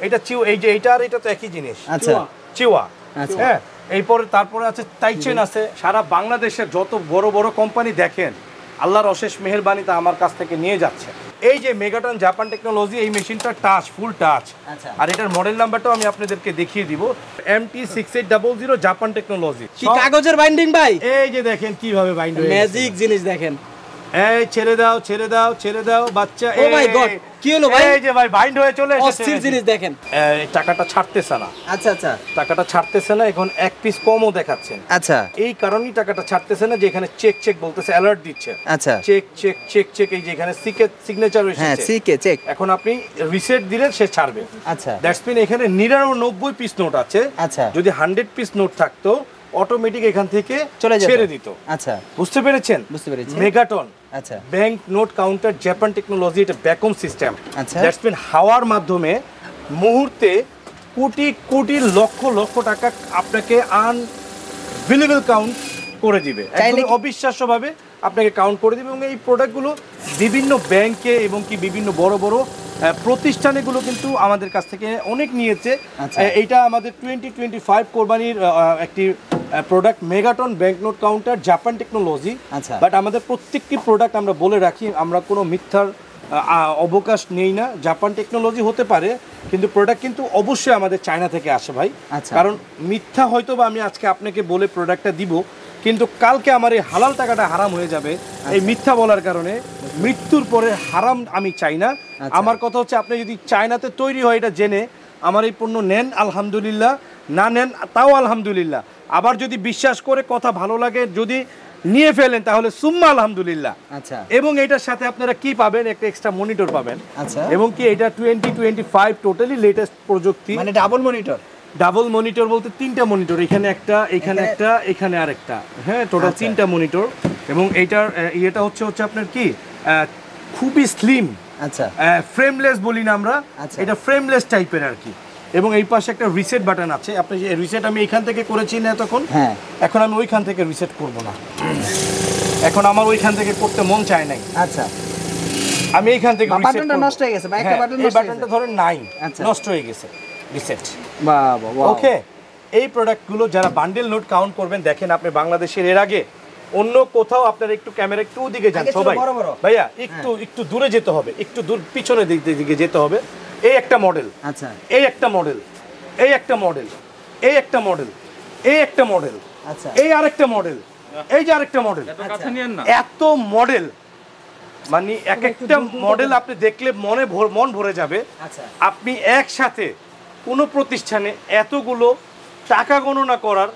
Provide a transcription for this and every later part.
এটা চিও, এই যে এইটা আর এটা তো একই জিনিস। আচ্ছা, চিওয়া। আচ্ছা, হ্যাঁ, এরপরে তারপরে আছে তাইচেন আছে। সারা বাংলাদেশের যত বড় বড় কোম্পানি দেখেন আল্লাহর অশেষ মেহেরবানিতে আমার কাছ থেকে নিয়ে যাচ্ছে। এই যে মেগাটন জাপান টেকনোলজি, এই মেশিনটা টাচ, ফুল টাচ। আর এটার মডেল নাম্বারটাও আমি আপনাদেরকে দেখিয়ে দিব, MT6800 জাপান টেকনোলজি। কি কাগজের বাইন্ডিং ভাই? এই যে দেখেন কিভাবে বাইন্ড হয়ে গেছে, ম্যাজিক জিনিস দেখেন। এই ছেড়ে দাও, ছেড়ে দাও, ছেড়ে দাও বাচ্চা। ও মাই গড, কি হলো ভাই? এই যে ভাই বাইন্ড হয়ে চলে এসেছে, অস্থির জিনিস দেখেন। এই টাকাটা ছাড়তেছে না। আচ্ছা আচ্ছা, টাকাটা ছাড়তেছে না, এখন এক পিস কমও দেখাচ্ছে। আচ্ছা, এই কারণেই টাকাটা ছাড়তেছে না, যে এখানে চেক চেক বলতেছে, অ্যালার্ট দিচ্ছে। আচ্ছা, চেক চেক চেক চেক, এই যে এখানে সিগনেচার এসেছে। হ্যাঁ, সিকে চেক। এখন আপনি রিসেট দিলে সে ছাড়বে। আচ্ছা, দ্যাটস মিন এখানে 99 পিস নোট আছে। আচ্ছা, যদি 100 পিস নোট থাকতো অটোমেটিক এখান থেকে চলে যেত, ছেড়ে দিত। আচ্ছা, বুঝতে পেরেছেন? বুঝতে পেরেছি। মেগাটন, আচ্ছা, bank note counter Japan technology, এটা ভ্যাকুয়াম সিস্টেম। আচ্ছা, দ্যাটস মিন হাওয়ার মাধ্যমে মুহূর্তে কোটি কোটি লক্ষ লক্ষ টাকা আপনাকে আনবিলিভেবল কাউন্ট করে দিবে, একদম অবিশ্বাস্যভাবে আপনাকে কাউন্ট করে দিবে। এবং এই প্রোডাক্টগুলো বিভিন্ন ব্যাংকে এবং কি বিভিন্ন বড় বড় প্রতিষ্ঠানগুলো কিন্তু আমাদের কাছ থেকে অনেক নিয়েছে। এইটা আমাদের 2025 কোরবানির একটি product, megaton bank note counter Japan technology. But আমাদের প্রত্যেকটি প্রোডাক্ট আমরা বলে রাখি, আমরা কোনো মিথ্যার অবকাশ নেই না। জাপান টেকনোলজি হতে পারে, কিন্তু প্রোডাক্ট কিন্তু অবশ্যই আমাদের চায়না থেকে আসে ভাই। কারণ মিথ্যা হয়তো বা আমি আজকে আপনাকে বলে প্রোডাক্টটা দিব, কিন্তু কালকে আমার এই হালাল টাকাটা হারাম হয়ে যাবে এই মিথ্যা বলার কারণে। মৃত্যুর পরে হারাম আমি চাই না। আমার কথা হচ্ছে, আপনি যদি চায়নাতে তৈরি হয় এটা জেনে আমার এই পণ্য নেন আলহামদুলিল্লাহ, না নেন তাও আলহামদুলিল্লাহ। আবার যদি বিশ্বাস করে কথা ভালো লাগে যদি নিয়ে ফেলেন তাহলে সুম্মা আলহামদুলিল্লাহ। আচ্ছা, এবং এটার সাথে আপনারা কি পাবেন, একটা এক্সট্রা মনিটর পাবেন। আচ্ছা, এবং কি এটা 2025 টোটালি লেটেস্ট প্রযুক্তি, মানে ডাবল মনিটর। ডাবল মনিটর বলতে 3টা মনিটর, এখানে একটা, এখানে একটা, এখানে আরেকটা। হ্যাঁ, টোটাল 3টা মনিটর। এবং এইটার ইয়েটা হচ্ছে আপনার কি খুবই স্লিম। আচ্ছা, ফ্রেমলেস বলি না আমরা, এটা ফ্রেমলেস টাইপের আর কি। এবং এই পাশে একটা রিসেট বাটন আছে। আপনি যে রিসেট আমি এখান থেকে করেছি না তখন, হ্যাঁ, এখন আমি ওইখান থেকে রিসেট করব না, এখন আমার ওইখান থেকে করতে মন চায় নাই। আচ্ছা, আমি এইখান থেকে বাটনটা নষ্ট হয়ে গেছে বা একটা বাটন নষ্ট, বাটনটা ধরেন নাই, নষ্ট হয়ে গেছে, রিসেট। বাহ বাহ, ওকে। এই প্রোডাক্টগুলো যারা বান্ডেল নোট কাউন্ট করবেন, দেখেন আপনি বাংলাদেশের এর আগে অন্য কোথাও আপনারা একটু ক্যামেরা একটু ওদিকে যান সবাই ভাইয়া, একটু একটু দূরে যেতে হবে, একটু দূর পিছনের দিকে যেতে হবে। এই একটা মডেল, আচ্ছা, এই একটা মডেল, এই একটা মডেল, এই একটা মডেল, এই একটা মডেল, আচ্ছা, এই আরেকটা মডেল, এই যে আরেকটা মডেল, এত মডেল, মানে এক একটা মডেল আপনি দেখলে মন ভরে যাবে। আপনি একসাথে কোনো প্রতিষ্ঠানে এতগুলো টাকা গণনা করার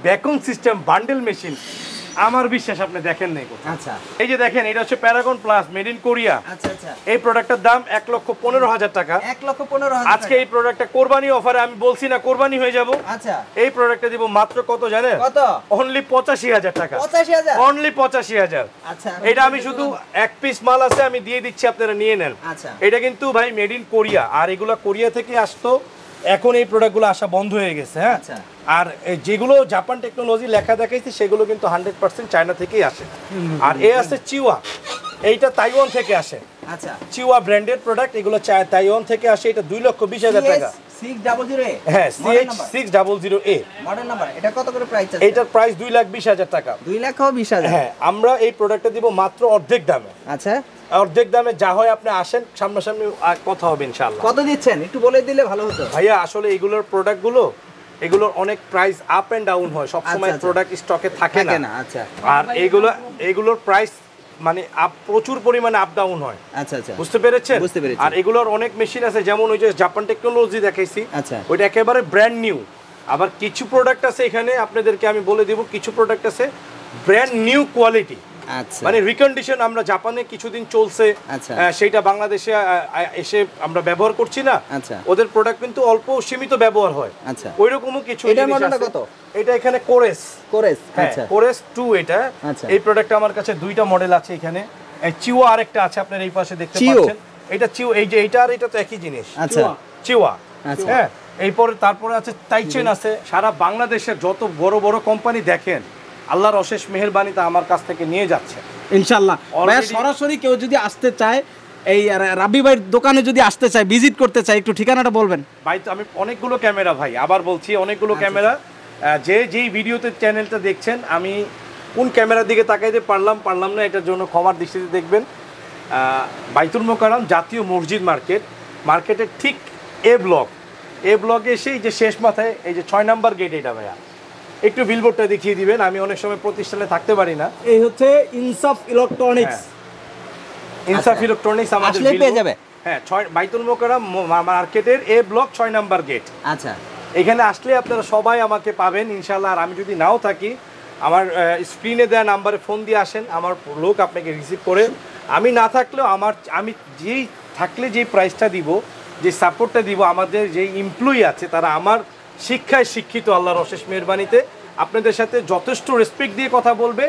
ভ্যাকুয়াম সিস্টেম বান্ডেল মেশিন আমার বিশ্বাস আপনি দেখেন নাই কোথাও। আচ্ছা, এই যে দেখেন, এটা হচ্ছে Paragon plus, made in Korea. আচ্ছা আচ্ছা, এই প্রোডাক্টের দাম 1,15,000 টাকা। 1,15,000 আজকে এই প্রোডাক্টটা কোরবানি অফারে, আমি বলছি না কোরবানি হয়ে যাব। আচ্ছা, এই প্রোডাক্টটা দিব মাত্র কত জানেন? কত? অনলি 85,000 টাকা। 85,000, অনলি 85,000। আচ্ছা, এটা আমি শুধু এক পিস মাল আছে আমি দিয়ে দিচ্ছি, আপনারা নিয়ে নেন। আচ্ছা, এটা কিন্তু ভাই মেড ইন কোরিয়া, আর এগুলা কোরিয়া থেকে আসতো, এখন এই প্রোডাক্টগুলো আসা বন্ধ হয়ে গেছে। হ্যাঁ, আর যেগুলো জাপান টেকনোলজি লেখা দেখাইছি সেগুলো কিন্তু 100% চায়না থেকেই আসে। আর এ আছে চিওয়া, এইটা তাইওয়ান থেকে আসে। আচ্ছা, চিওয়া ব্র্যান্ডেড প্রোডাক্ট, এগুলো তাইওয়ান থেকে আসে। এটা 2,20,000 টাকা। 600A, হ্যাঁ, CH600A মডেল নাম্বার। এটা কত করে প্রাইস আছে? এটার প্রাইস 2,20,000 টাকা। 2,20,000। হ্যাঁ, আমরা এই প্রোডাক্টটা দিব মাত্র অর্ধেক দামে। আচ্ছা, অর্ধেক দামে যা হয় আপনি আসেন, সামনাসামনি কথা হবে ইনশাআল্লাহ। কত দিচ্ছেন একটু বলে দিলে ভালো হতো ভাইয়া। আসলে এগুলোর প্রোডাক্টগুলো, এগুলোর অনেক প্রাইস আপ এন্ড ডাউন হয়, সব সময় প্রোডাক্ট স্টকে থাকে না। আচ্ছা, আর এগুলোর প্রাইস মানে প্রচুর পরিমাণে আপ ডাউন হয়। আচ্ছা আচ্ছা, বুঝতে পেরেছেন? আর এগুলোর অনেক মেশিন আছে, যেমন ওই যে জাপান টেকনোলজি দেখাইছি, ওইটা একেবারে ব্র্যান্ড নিউ। আবার কিছু প্রোডাক্ট আছে এখানে আপনাদেরকে আমি বলে দিব, কিছু প্রোডাক্ট আছে ব্র্যান্ড নিউ কোয়ালিটি। আচ্ছা, মানে রিকন্ডিশন আমরা জাপানে কিছুদিন চলছে, সেইটা বাংলাদেশে এসে আমরা ব্যবহার করছি না। আচ্ছা, ওদের প্রোডাক্ট কিন্তু অল্প সীমিত ব্যবহার হয়। আচ্ছা, ওইরকমও কিছু। এটার মডেলটা কত? এটা এখানে কোরেস। আচ্ছা, কোরেস 2 এটা। এই প্রোডাক্টটা আমার কাছে 2টা মডেল আছে এখানে। চিওয়া আরেকটা আছে, আপনারা এই পাশে দেখতে পাচ্ছেন। এটা চিও, এই যে এইটা আর এটা তো একই জিনিস। আচ্ছা, চিওয়া। হ্যাঁ, এরপরে তারপরে আছে তাইচেন আছে। সারা বাংলাদেশের যত বড় বড় কোম্পানি দেখেন আল্লাহর অশেষ মেহেরবানিতে আমার কাছ থেকে নিয়ে যাচ্ছে ইনশাআল্লাহ। ভাই সরাসরি কেউ যদি আসতে চায় এই রাব্বি ভাইয়ের দোকানে যদি আসতে চাই, ভিজিট করতে চাই, একটু ঠিকানাটা বলবেন। ভাই তো আমি অনেকগুলো ক্যামেরা ভাই, আবার বলছি অনেকগুলো ক্যামেরা, যেই ভিডিওতে চ্যানেলটা দেখছেন আমি কোন ক্যামেরার দিকে তাকাইতে পারলাম না, এটার জন্য ক্ষমার দৃষ্টিতে দেখবেন। বাইতুল মোকাররম জাতীয় মসজিদ মার্কেটের ঠিক এ ব্লকে এসেই যে শেষ মাথায় এই যে 6 নাম্বার গেট, এটা ভাইয়া একটু বিলবোর্ডটা দেখিয়ে দিবেন। আমি অনেক সময় প্রতিষ্ঠানে থাকতে পারি না। এই হচ্ছে ইনসাফ ইলেকট্রনিক্স। ইনসাফ ইলেকট্রনিক্স আমাদের আসলে পেয়ে যাবে। হ্যাঁ, বাইতুল মোকাররম মার্কেটের এ ব্লক 6 নাম্বার গেট। আচ্ছা, এখানে আসলে আপনারা সবাই আমাকে পাবেন ইনশাআল্লাহ। আর আমি যদি নাও থাকি, আমার স্ক্রিনে দেওয়া নাম্বারে ফোন দিয়ে আসেন, আমার লোক আপনাকে রিসিভ করে। আমি না থাকলেও আমি যেই প্রাইসটা দিব, যে সাপোর্টটা দিব, আমাদের যেই এমপ্লয়ি আছে তারা আমার শিক্ষায় শিক্ষিত, আল্লাহর অশেষ মেহেরবানিতে আপনাদের সাথে যথেষ্ট রেসপেক্ট দিয়ে কথা বলবে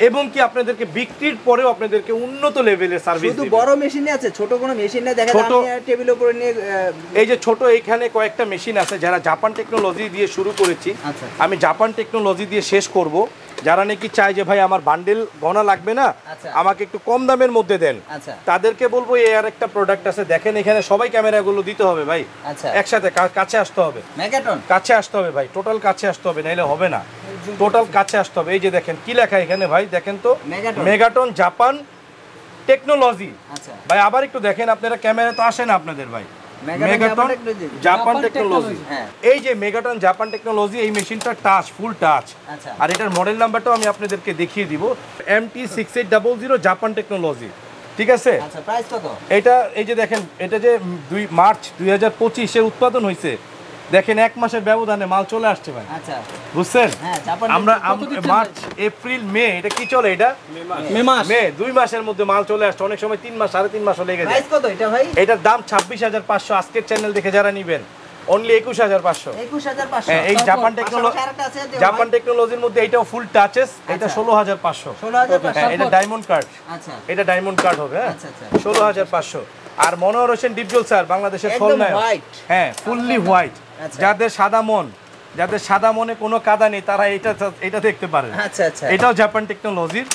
এবং কি আপনাদেরকে বিক্রির পরেও আপনাদেরকে উন্নত লেভেলের সার্ভিস শুধু দিবে। বড় মেশিনে আছে, ছোট কোনো মেশিনে দেখা যায় ছোট আমি টেবিলের উপরে নিয়ে এই যে ছোট এখানে কয়েকটা মেশিন আছে, যারা জাপান টেকনোলজি দিয়ে শুরু করেছি, আচ্ছা। আমি জাপান টেকনোলজি দিয়ে শেষ করব। যারা নাকি চায় যে ভাই আমার বান্ডেল গনা লাগবে না, আচ্ছা। আমাকে একটু কম দামের মধ্যে দেন, আচ্ছা। তাদেরকে বলবো এই আর একটা প্রোডাক্ট আছে, দেখেন এখানে সবাই ক্যামেরাগুলো দিতে হবে ভাই, আচ্ছা। একসাথে কাছে আসতে হবে, মেগাটন কাছে আসতে হবে ভাই, টোটাল কাছে আসতে হবে, নাইলে হবে না, টোটাল কাছে আসতে হবে। এই যে দেখেন কি লেখা এখানে ভাই, দেখেন তো, মেগাটন জাপান টেকনোলজি। আচ্ছা, ভাই আবার একটু দেখেন, আপনারা ক্যামেরা তো আসে না আপনাদের ভাই, মেগাটন জাপান টেকনোলজি। হ্যাঁ। এই যে মেগাটন জাপান টেকনোলজি, এই মেশিনটা টাচ, ফুল টাচ। আচ্ছা। আর এটার মডেল নাম্বারটাও আমি আপনাদেরকে দেখিয়ে দিব, MT6800 জাপান টেকনোলজি। ঠিক আছে? আচ্ছা, প্রাইস কত? এটা এই যে দেখেন, এটা যে 2 মার্চ 2025 এর উৎপাদন হয়েছে, দেখেন 1 মাসের ব্যবধানে মাল চলে আসছে ভাই। আচ্ছা, বুঝছেন? হ্যাঁ, জাপান আমরা কত দিচ্ছেন মার্চ এপ্রিল মে, এটা কি চলে, এটা মে 2 মাসের মধ্যে মাল চলে আসছে, অনেক সময় 3 মাস 3.5 মাস লেগে যায়। প্রাইস কত এটা ভাই? এটার দাম 26,500, আজকের চ্যানেল দেখে যারা নেবেন অনলি 21,500। 21,500। হ্যাঁ, এই জাপান টেকনোলজি, জাপান টেকনোলজির মধ্যে এটাও ফুল টাচেস, এটা 16,500। 16,500। হ্যাঁ, এটা ডায়মন্ড কার্ড, আচ্ছা, এটা ডায়মন্ড কার্ড হবে। হ্যাঁ, আচ্ছা, আচ্ছা। 16,500। আর মনোহর হোসেন ডিপজল স্যার, বাংলাদেশের একদম খলনায়ক। white। হ্যাঁ, ফুললি হোয়াইট। আচ্ছা। যাদের সাদা মনে কোনো কাদা নেই, তারা এটা দেখতে পারেন। আচ্ছা, আচ্ছা। এটাও জাপান টেকনোলজির।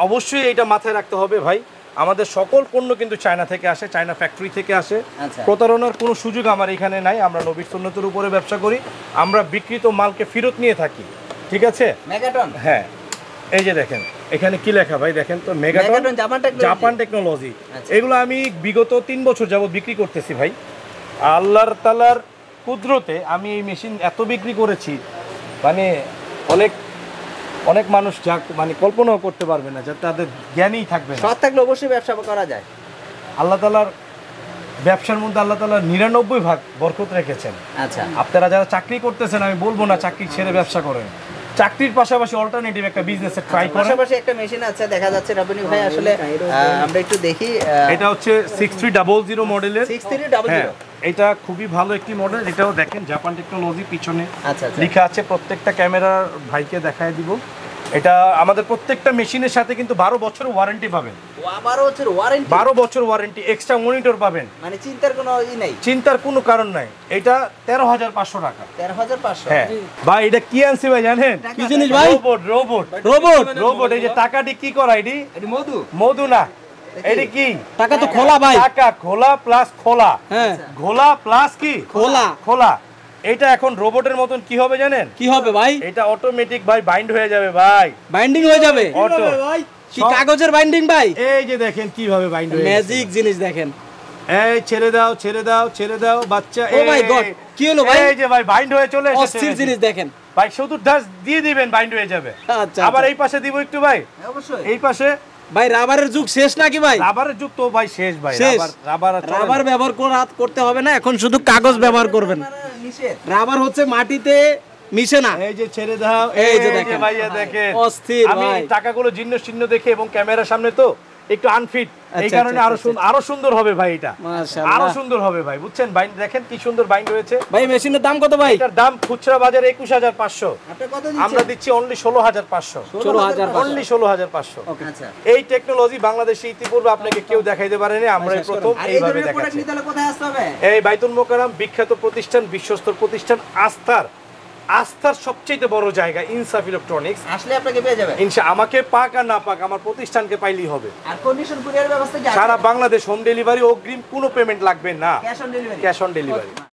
অবশ্যই এটা মাথায় রাখতে হবে ভাই, আমাদের সকল পণ্য কিন্তু চায়না থেকে আসে, চায়না ফ্যাক্টরি থেকে আসে। আচ্ছা। প্রতারণার কোনো সুযোগ আমার এখানে নাই। আমরা নবীর সুন্নতের উপরে ব্যবসা করি, আমরা বিক্রিত মালকে ফেরত নিয়ে থাকি। ঠিক আছে? মেগাটন। হ্যাঁ, এই যে দেখেন এখানে কি লেখা ভাই, দেখেন তো, মেগাটন মেগাটন জাপান টেকনোলজি। আচ্ছা। এগুলো আমি বিগত 3 বছর যাবত বিক্রি করতেছি ভাই। আল্লাহর তাআলার কুদরতে আমি এই মেশিন এত বিক্রি করেছি, মানে অনেক মানুষ যা মানে কল্পনাও করতে পারবে না, যে তাদের জ্ঞানই থাকবে না। সৎ থাকলে অবশ্যই ব্যবসা করা যায়। আল্লাহ তাআলার ব্যবসার মধ্যে আল্লাহ তাআলা 99 ভাগ বরকত রেখেছেন। আচ্ছা, আপনারা যারা চাকরি করতেছেন, আমি বলবো না চাকরি ছেড়ে ব্যবসা করেন, চাকরির পাশাপাশি অল্টারনেটিভ একটা বিজনেসে ট্রাই করেন। পাশাপাশি একটা মেশিন আছে দেখা যাচ্ছে রাব্বানি ভাই, আসলে আমরা একটু দেখি। এটা হচ্ছে 6300 মডেলের। 6300। হ্যাঁ, এটা খুবই ভালো একটি মডেল। এটাও দেখেন জাপান টেকনোলজি, পিছনে আচ্ছা, আচ্ছা। লেখা আছে। প্রত্যেকটা ক্যামেরার ভাইকে দেখায় দিব। এটা আমাদের প্রত্যেকটা মেশিনের সাথে কিন্তু 12 বছর ওয়ারেন্টি পাবেন। 12 বছর ওয়ারেন্টি? 12 বছর ওয়ারেন্টি, এক্সট্রা মনিটর পাবেন, মানে চিন্তার কোনো নাই, চিন্তার কোনো কারণ নাই। এটা 13,500 টাকা। 13,500। হ্যাঁ ভাই, এটা কি আনছি ভাই জানেন? কি জিনিস ভাই? রোবট। এই যে টাকাটি কি করা, এটি এটা মধু না, এটি কি টাকা তো খোলা ভাই। টাকা খোলা প্লাস খোলা, হ্যাঁ, ঘোলা প্লাস কি খোলা। এটা এখন রোবটের মতন কি হবে জানেন? কি হবে ভাই? এটা অটোমেটিক ভাই বাইন্ড হয়ে যাবে ভাই, বাইন্ডিং হয়ে যাবে। অটো কি কাগজের বাইন্ডিং ভাই? এই যে দেখেন কিভাবে বাইন্ড হয়ে ম্যাজিক জিনিস দেখেন। এই ছেড়ে দাও বাচ্চা। ও মাই গড, কি হলো ভাই? এই যে ভাই বাইন্ড হয়ে চলে এসেছে। অস্থির জিনিস দেখেন ভাই, শুধু ডাস দিয়ে দিবেন, বাইন্ড হয়ে যাবে। আচ্ছা, আবার আচ্ছা। এই পাশে দিব একটু ভাই, অবশ্যই। এই পাশে। ভাই রাবারের যুগ শেষ নাকি ভাই? রাবারের যুগ তো ভাই শেষ ভাই, শেষ। রাবার ব্যবহার করতে হবে না, এখন শুধু কাগজ ব্যবহার করবেন। নিষেধ। রাবার হচ্ছে মাটিতে মিশে না। এই যে ছেড়ে দাও, এই যে দেখেন ভাইয়া দেখেন অস্থির আমি ভাই। টাকাগুলো চিহ্ন দেখে এবং ক্যামেরার সামনে তো একটু আনফিট, এই আচ্ছা, কারণে আচ্ছা, আরো সুন্দর হবে ভাই। এটা মাশাআল্লাহ। আরো সুন্দর হবে ভাই, বুঝছেন? বাইন্ড দেখেন কি সুন্দর বাইন্ড হয়েছে ভাই মেশিনের দাম কত ভাই? এটার দাম খুচরা বাজারে 21,500, আপনি কত আমরা দিচ্ছেন? দিচ্ছি অনলি 16,500। 16,500 অনলি 16,500। আচ্ছা। এই টেকনোলজি বাংলাদেশে ইতিপূর্বে আপনাকে কেউ দেখাইতে পারেনি, আমরা এই প্রথম আর এই এইভাবে ধরনের প্রোডাক্ট দেখাচ্ছি। নিতে হলে কোথায় আসতে হবে? এই বাইতুল মোকাররম বিখ্যাত প্রতিষ্ঠান, বিশ্বস্ত প্রতিষ্ঠান, আস্থার আস্থার সবচেয়ে বড় জায়গা ইনসাফ ইলেকট্রনিক্স। আসলে আপনাকে পেয়ে যাবেন। আমাকে পাক আর না পাক আমার প্রতিষ্ঠানকে পাইলেই হবে। আর কন্ডিশন কুরিয়ার ব্যবস্থা কি আছে? সারা বাংলাদেশ হোম ডেলিভারি, অগ্রিম কোনো পেমেন্ট লাগবে না, cash on delivery. Cash on delivery.